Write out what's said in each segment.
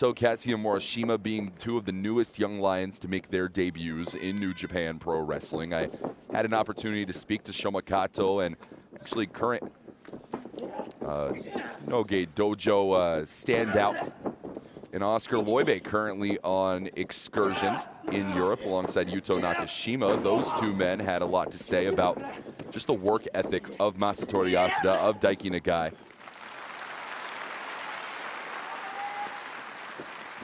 Kato, Katsuya, and Murashima being two of the newest young lions to make their debuts in New Japan Pro Wrestling. I had an opportunity to speak to Shoma Kato and actually current Nagai Dojo standout and Oscar Loibe currently on excursion in Europe alongside Yuto Nakashima. Those two men had a lot to say about just the work ethic of Masatora Yasuda, of Daiki Nagai.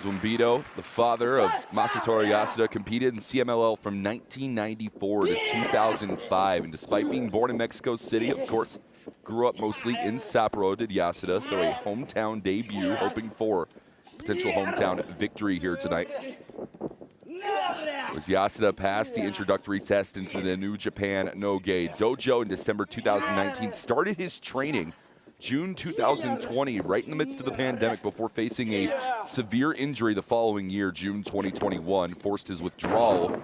Zumbito, the father of Masatora Yasuda, competed in CMLL from 1994 to 2005. And despite being born in Mexico City, of course, grew up mostly in Sapporo, did Yasuda. So a hometown debut, hoping for potential hometown victory here tonight. As Yasuda passed the introductory test into the New Japan Nagai Dojo in December 2019, started his training June 2020, right in the midst of the pandemic, before facing a severe injury the following year, June 2021, forced his withdrawal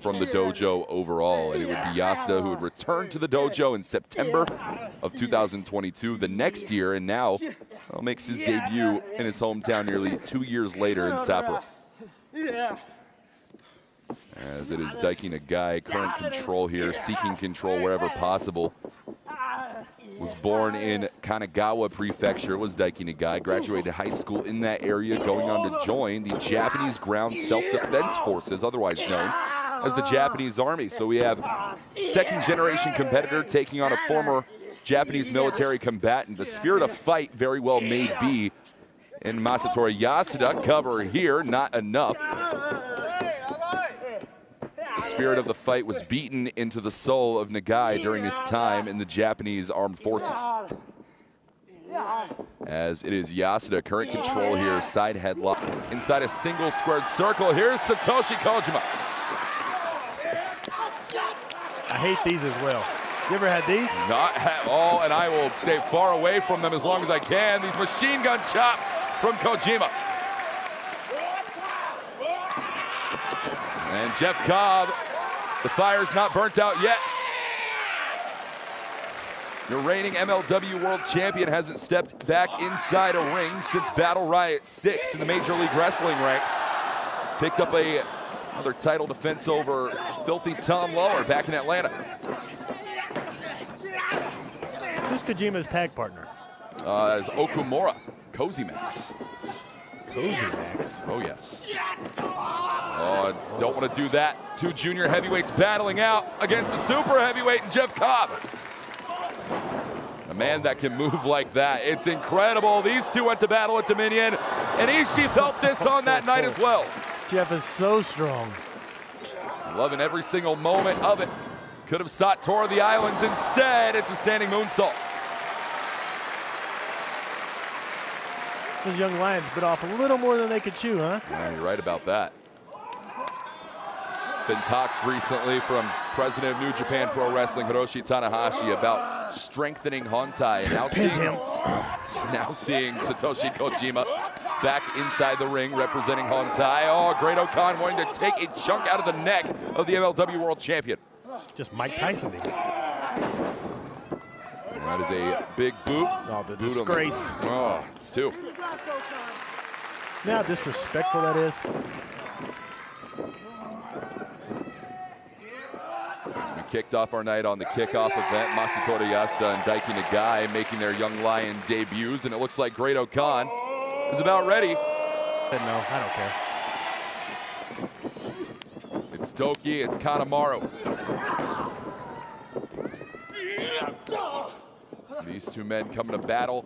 from the dojo overall. And it would be Yasuda who would return to the dojo in September of 2022, the next year, and now makes his debut in his hometown nearly 2 years later in Sapporo. As it is Daiki Nagai, current control here, seeking control wherever possible. Was born in Kanagawa Prefecture, was Daiki Nagai, graduated high school in that area, going on to join the Japanese Ground Self-Defense Forces, otherwise known as the Japanese Army. So we have second-generation competitor taking on a former Japanese military combatant. The spirit of fight very well may be in Masatora Yasuda. Cover here, not enough. The spirit of the fight was beaten into the soul of Nagai during his time in the Japanese Armed Forces. As it is Yasuda, current control here, side headlock inside a single squared circle. Here's Satoshi Kojima. I hate these as well. You ever had these? Not at all, and I will stay far away from them as long as I can. These machine gun chops from Kojima. And Jeff Cobb, the fire's not burnt out yet. Your reigning MLW World Champion hasn't stepped back inside a ring since Battle Riot 6 in the Major League Wrestling ranks. Picked up another title defense over Filthy Tom Lawler back in Atlanta. Who's Kojima's tag partner? Is Okumura, Cozy Max. Cozy Max? Oh, yes. Oh, don't want to do that. Two junior heavyweights battling out against the super heavyweight and Jeff Cobb. A man that can move like that. It's incredible. These two went to battle at Dominion, and Ishii felt this on that night as well. Jeff is so strong. Loving every single moment of it. Could have sought Tour of the Islands. Instead, it's a standing moonsault. Those young lions bit off a little more than they could chew, huh? Yeah, you're right about that. Been talks recently from President of New Japan Pro Wrestling, Hiroshi Tanahashi, about strengthening Hontai. And now seeing Satoshi Kojima back inside the ring representing Hontai. Oh, Great Okan wanting to take a chunk out of the neck of the MLW World Champion. Just Mike Tyson did. That is a big boot. Oh, the disgrace. Oh, it's two. You know how disrespectful that is? We kicked off our night on the kickoff event. Masatora Yasuda and Daiki Nagai making their young lion debuts, and it looks like Great Okan is about ready. No, I don't care. It's DOUKI, it's Kanemaru. These two men coming to battle.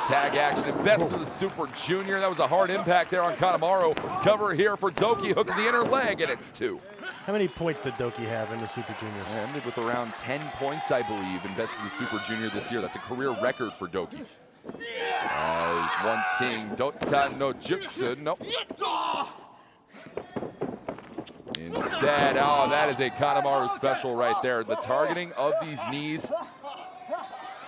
Tag action and best of the Super Junior. That was a hard impact there on Kanemaru. Cover here for DOUKI, hook to the inner leg, and it's two. How many points did DOUKI have in the Super Juniors? Ended with around 10 points, I believe, in best of the Super Junior this year. That's a career record for DOUKI. As one ting, Dota no Jutsu, nope. Instead, oh, that is a Kanemaru special right there. The targeting of these knees.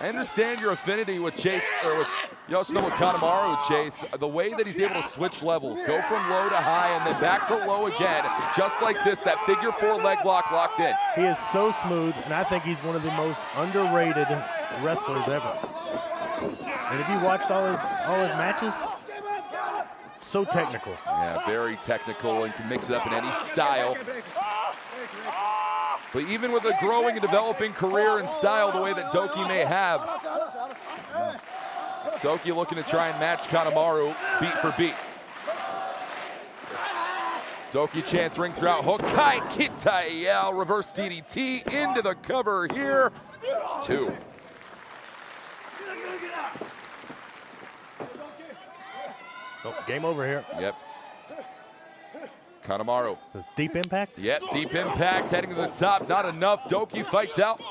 I understand your affinity with Chase, or with Yoshinobu Kanemaru, Chase. The way that he's able to switch levels, go from low to high and then back to low again, just like this, that figure four leg lock locked in. He is so smooth, and I think he's one of the most underrated wrestlers ever. And if you watched all his matches, so technical. Yeah, very technical and can mix it up in any style. But even with a growing and developing career and style the way that DOUKI may have, DOUKI looking to try and match Kanemaru beat for beat. DOUKI chance ring throughout hook, Kai Kitai, yeah, reverse DDT into the cover here. 2. Oh, game over here. Yep. Kanemaru. Does deep impact? Yep, deep impact, heading to the top, not enough. DOUKI fights out.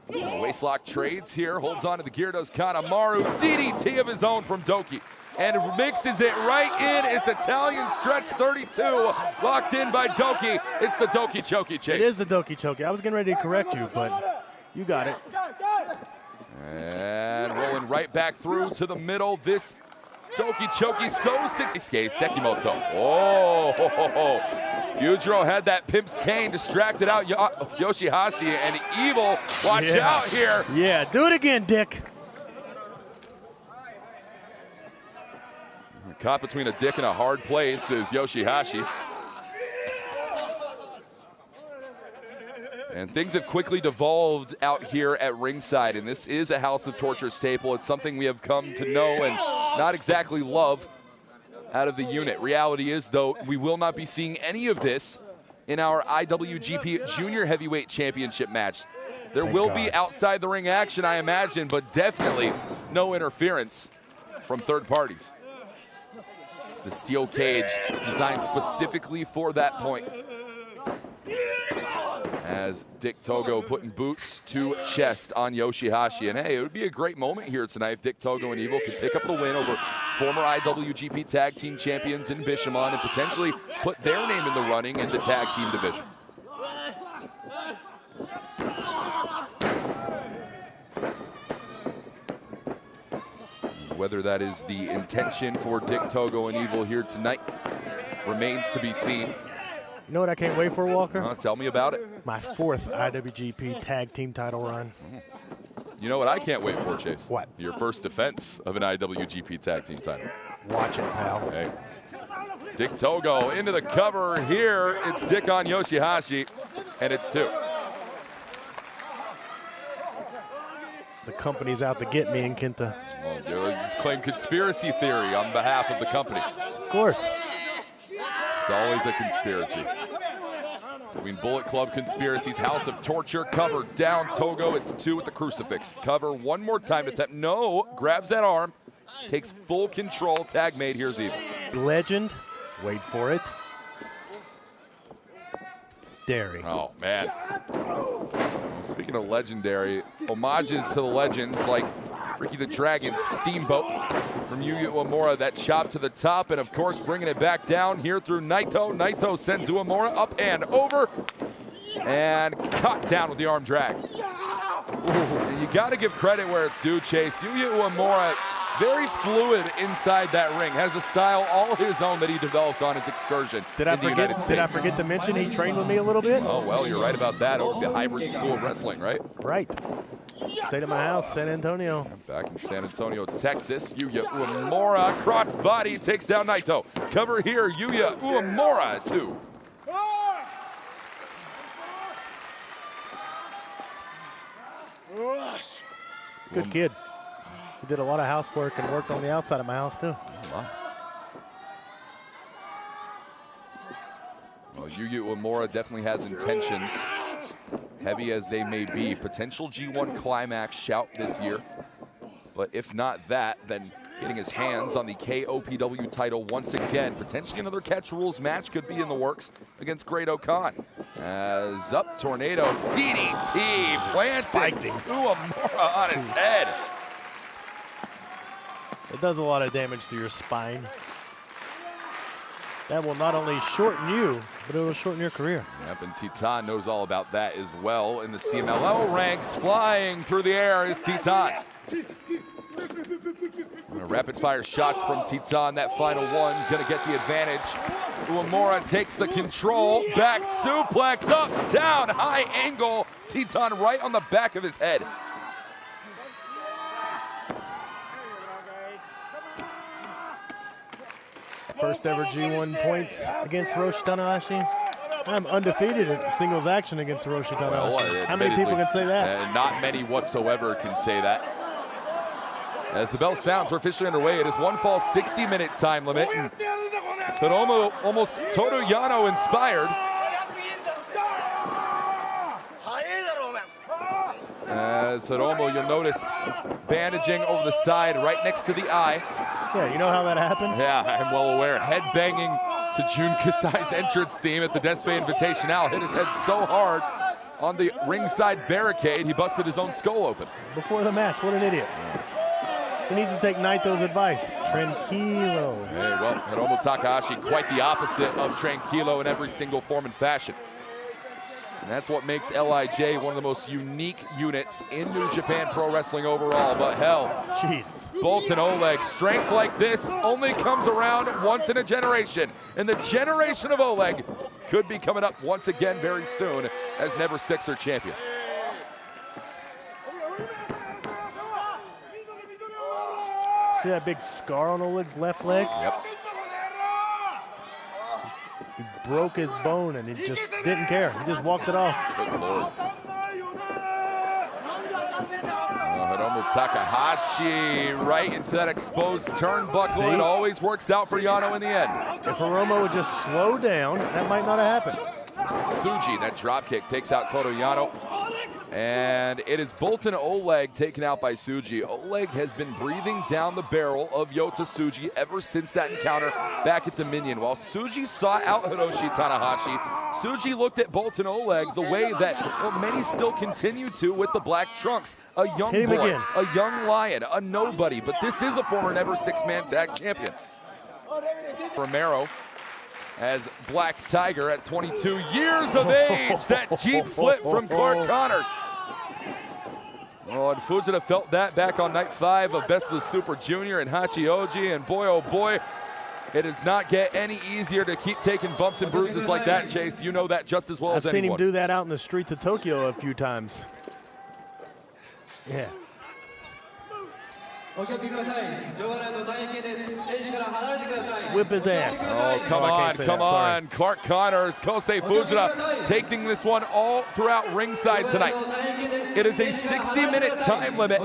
Waistlock trades here, holds on to the gear, does Kanemaru. DDT of his own from DOUKI. And mixes it right in. It's Italian stretch 32, locked in by DOUKI. It's the DOUKI Chokey Chase. It is the DOUKI Chokey. I was getting ready to correct you, but you got it. And rolling right back through to the middle. This DOUKI Chokey so 60. Sekimoto. Oh, ho, ho, ho. Yujiro had that pimp's cane, distracted out YOSHI-HASHI, and Evil, watch out here. Yeah, do it again, Dick. Caught between a dick and a hard place is YOSHI-HASHI. And things have quickly devolved out here at ringside, and this is a House of Torture staple. It's something we have come to know and not exactly love out of the unit. Reality is, though, we will not be seeing any of this in our IWGP Junior Heavyweight Championship match. There will be outside the ring action, I imagine, but definitely no interference from third parties. It's the steel cage designed specifically for that point. As Dick Togo putting boots to chest on YOSHI-HASHI. And hey, it would be a great moment here tonight if Dick Togo and Evil could pick up the win over former IWGP Tag Team Champions in Bishamon and potentially put their name in the running in the Tag Team division. Whether that is the intention for Dick Togo and Evil here tonight remains to be seen. You know what I can't wait for, Walker? Tell me about it. My 4th IWGP Tag Team title run. You know what I can't wait for, Chase? What? Your first defense of an IWGP Tag Team title. Watch it, pal. Hey. Dick Togo into the cover here. It's Dick on YOSHI-HASHI, and it's 2. The company's out to get me in Kenta. Well, you claim conspiracy theory on behalf of the company. Of course. It's always a conspiracy. Between Bullet Club conspiracies, House of Torture, cover down, Togo, it's 2 with the crucifix. Cover one more time to tap, no, grabs that arm, takes full control, tag made, here's Evil. Legend, wait for it. Dairy. Oh, man. Speaking of legendary, homages to the legends like Ricky the Dragon, Steamboat from Yuya Uemura, that chop to the top, and of course bringing it back down here through Naito. Naito sends Uemura up and over, and caught down with the arm drag. You got to give credit where it's due, Chase. Yuya Uemura, very fluid inside that ring, has a style all his own that he developed on his excursion. Did I forget to mention he trained with me a little bit? Oh, well, you're right about that, over the hybrid school of wrestling, right? Right. Stayed at my house, San Antonio. Back in San Antonio, Texas, Yuya Uemura, crossbody, takes down Naito. Cover here, Yuya Uemura, 2. Good kid. He did a lot of housework and worked on the outside of my house, too. Wow. Well, Yuya Uemura definitely has intentions, heavy as they may be. Potential G1 climax shout this year. But if not that, then getting his hands on the KOPW title once again. Potentially another Catch Rules match could be in the works against Great Okan. As up, Tornado, DDT, planting Uemura on his head. It does a lot of damage to your spine. That will not only shorten you, but it will shorten your career. Yep, and Titán knows all about that as well. In the CMLL ranks, flying through the air is Titán. Rapid fire shots from Titán, that final one, gonna get the advantage. Uemura takes the control, back suplex, up, down, high angle. Titán right on the back of his head. First ever G1 points against Hiroshi Tanahashi. I'm undefeated in singles action against Hiroshi Tanahashi. Well, how many people can say that? Not many whatsoever can say that. As the bell sounds, we're officially underway. It is one fall, 60-minute time limit. But almost Toru Yano inspired. As Hiromu, you'll notice bandaging over the side right next to the eye. Yeah, you know how that happened? Yeah, I'm well aware. Head banging to Jun Kasai's entrance theme at the Despe Invitational. Hit his head so hard on the ringside barricade, he busted his own skull open. Before the match, what an idiot. He needs to take Naito's advice. Tranquilo. Hey, well, Hiromu Takahashi, quite the opposite of tranquilo in every single form and fashion. And that's what makes LIJ one of the most unique units in New Japan Pro Wrestling overall. But hell, Jesus. Bolton Oleg, strength like this only comes around once in a generation. And the generation of Oleg could be coming up once again very soon as Never Sixer champion. See that big scar on Oleg's left leg? Yep. He broke his bone and he just didn't care. He just walked it off. Good Lord. Hiromu Takahashi right into that exposed turnbuckle. See? It always works out for Yano in the end. If Hiromu would just slow down, that might not have happened. Tsuji, that drop kick takes out Toru Yano. And it is Bolton Oleg taken out by Tsuji. Oleg has been breathing down the barrel of Yota Tsuji ever since that encounter back at Dominion. While Tsuji sought out Hiroshi Tanahashi, Tsuji looked at Bolton Oleg the way that many still continue to with the Black Trunks. A young boy, a young lion, a nobody. But this is a former Never Six-Man Tag Champion. Romero as Black Tiger at 22 years of age. That Jeep flip from Clark Connors. Oh, and Fujita felt that back on night 5 of Best of the Super Junior and Hachioji, and boy, oh boy, it does not get any easier to keep taking bumps and bruises like that, Chase. You know that just as well as anyone. I've seen him do that out in the streets of Tokyo a few times. Yeah. Whip his ass. Oh, come on. Clark Connors, Kosei Fujita taking this one all throughout ringside tonight. It is a 60-minute time limit.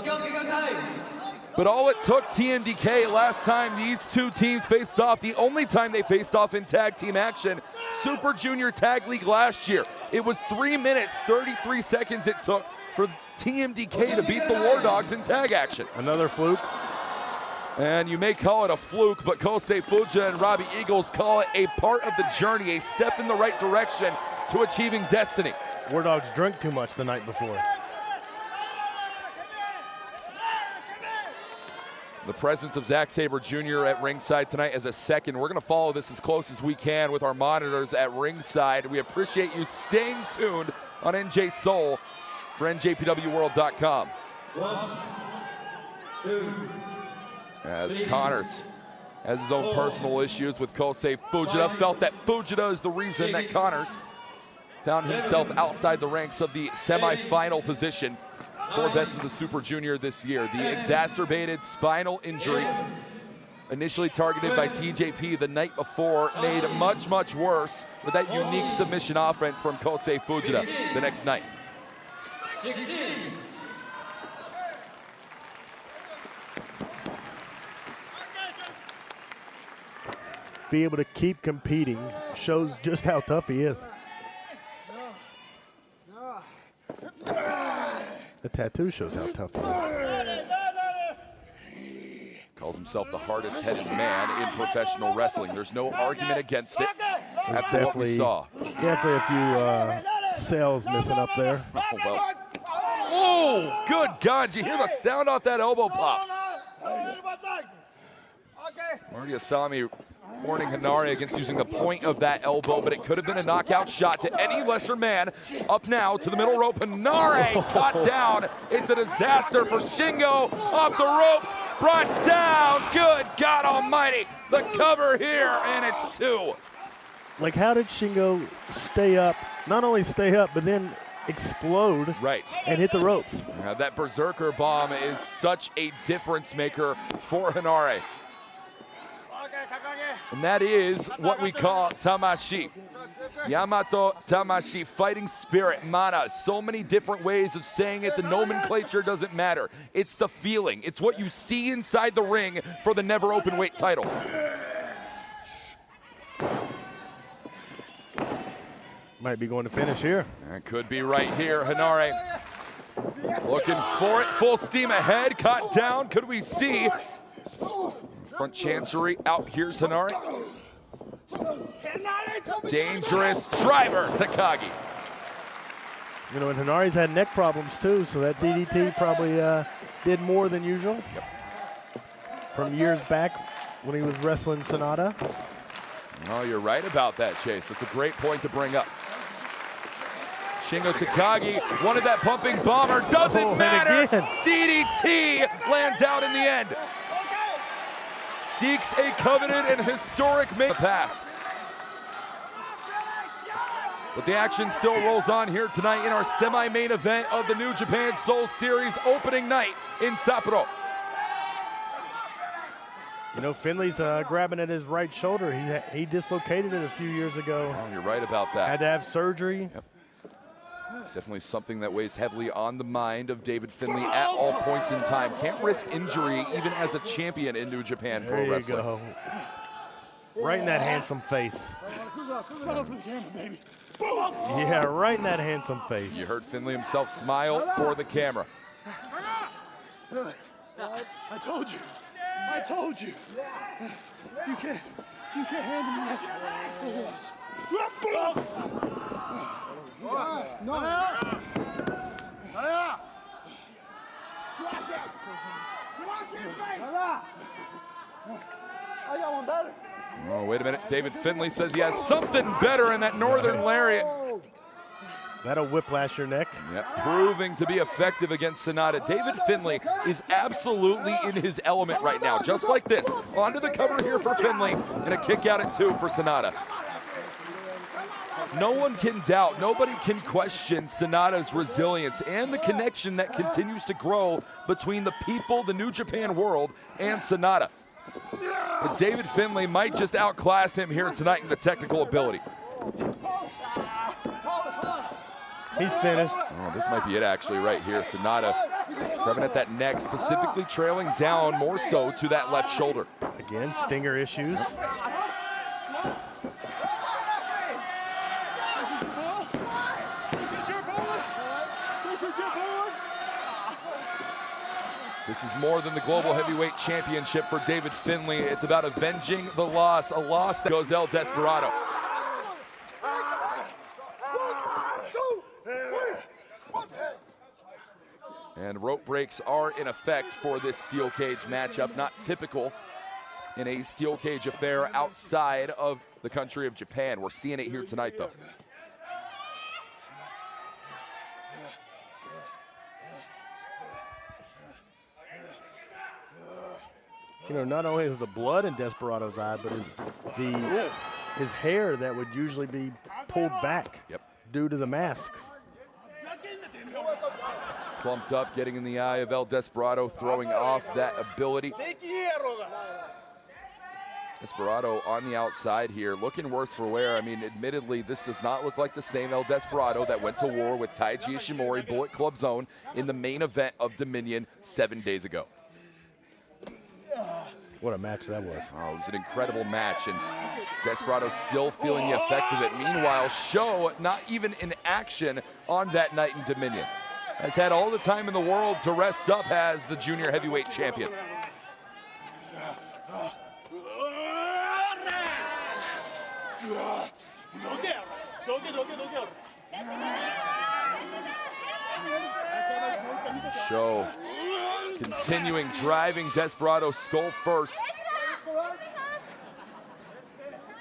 But all it took TMDK last time these two teams faced off, the only time they faced off in tag team action, Super Junior Tag League last year. It was 3 minutes, 33 seconds it took for TMDK to beat the War Dogs in tag action. Another fluke. And you may call it a fluke, but Kosei Fujita and Robbie Eagles call it a part of the journey, a step in the right direction to achieving destiny. War Dogs drank too much the night before. The presence of Zack Sabre Jr. at ringside tonight as a second. We're going to follow this as close as we can with our monitors at ringside. We appreciate you staying tuned on NJ Soul for NJPWWorld.com. 1, 2. As Connors has his own personal issues with Kosei Fujita, felt that Fujita is the reason that Connors found himself outside the ranks of the semifinal position for Best of the Super Junior this year. The exacerbated spinal injury, initially targeted by TJP the night before, made much, much worse with that unique submission offense from Kosei Fujita the next night. 16. Be able to keep competing shows just how tough he is. The tattoo shows how tough he is. Calls himself the hardest headed man in professional wrestling. There's no argument against it after what we saw. Definitely a few cells missing up there. Oh, well. Oh, good God. Did you hear the sound off that elbow pop? Marty Asami warning Hanare against using the point of that elbow, but it could have been a knockout shot to any lesser man. Up now to the middle rope. Hanare caught down. It's a disaster for Shingo. Off the ropes. Brought down. Good God almighty. The cover here, and it's 2. Like, how did Shingo stay up? Not only stay up, but then explode and hit the ropes. That Berserker bomb is such a difference maker for Hanare. And that is what we call Tamashi. Yamato Tamashi, fighting spirit, mana. So many different ways of saying it. The nomenclature doesn't matter. It's the feeling. It's what you see inside the ring for the never open weight title. Might be going to finish here. That could be right here. Hanare looking for it. Full steam ahead. Caught down. Could we see front chancery out? Here's Hanare. Dangerous driver, Takagi. You know, and Hanare's had neck problems too, so that DDT probably did more than usual. From years back when he was wrestling Sonata. Oh, you're right about that, Chase. That's a great point to bring up. Shingo Takagi wanted that pumping bomber. Doesn't matter. DDT lands out in the end. Seeks a coveted and historic past. But the action still rolls on here tonight in our semi-main event of the New Japan Soul Series opening night in Sapporo. You know, Finley's grabbing at his right shoulder. He dislocated it a few years ago. Oh, you're right about that. Had to have surgery. Yep. Definitely something that weighs heavily on the mind of David Finley at all points in time. Can't risk injury even as a champion in New Japan Pro Wrestling. There you go. Right in that handsome face. Yeah, right in that handsome face. You heard Finley himself smile for the camera. I told you. I told you. You can't handle me like that. I got one better. Oh, wait a minute. David Finley says he has something better in that northern lariat. That'll whiplash your neck. Yep, proving to be effective against Sonata. David Finley is absolutely in his element right now, just like this. Onto the cover here for Finley, and a kick out at 2 for Sonata. No one can doubt, nobody can question Sonata's resilience and the connection that continues to grow between the people, the New Japan world, and Sonata. But David Finley might just outclass him here tonight in the technical ability. He's finished. Oh, this might be it actually right here. Sonata grabbing at that neck, specifically trailing down more so to that left shoulder. Again, stinger issues. This is more than the Global Heavyweight Championship for David Finley. It's about avenging the loss, a loss that goes El Desperado. And rope breaks are in effect for this steel cage matchup. Not typical in a steel cage affair outside of the country of Japan. We're seeing it here tonight, though. You know, not only is the blood in Desperado's eye, but his hair that would usually be pulled back due to the masks. Clumped up, getting in the eye of El Desperado, throwing off that ability. Desperado on the outside here, looking worse for wear. I mean, admittedly, this does not look like the same El Desperado that went to war with Taichi Ishimori, Bullet Club Zone, in the main event of Dominion 7 days ago. What a match that was. Oh, it was an incredible match, and Desperado still feeling the effects of it. Meanwhile, Sho, not even in action on that night in Dominion, has had all the time in the world to rest up as the junior heavyweight champion. Sho continuing driving Desperado skull first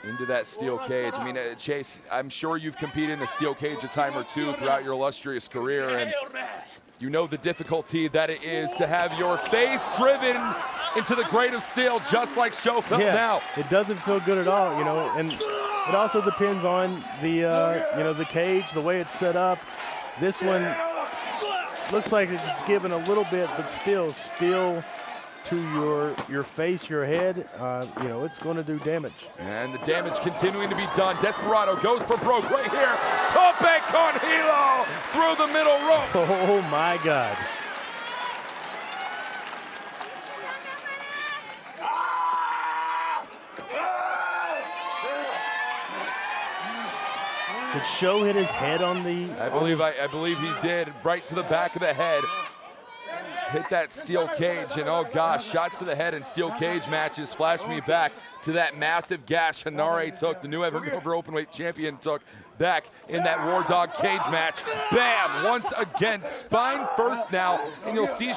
into that steel cage. I mean, Chase, I'm sure you've competed in the steel cage a time or two throughout your illustrious career, and you know the difficulty that it is to have your face driven into the grate of steel, just like Sho felt now. It doesn't feel good at all, you know, and it also depends on the, you know, the cage, the way it's set up. This one looks like it's given a little bit, but still to your face, your head, you know, it's going to do damage. And the damage continuing to be done. Desperado goes for broke right here. Tope con hilo through the middle rope. Oh my God. Did Sho hit his head on the? I believe he did, right to the back of the head. Hit that steel cage, and oh gosh, shots to the head and steel cage matches flash me back to that massive gash Hanare took, the new ever openweight champion took back in that War Dog cage match. Bam! Once again, spine first now, and you'll see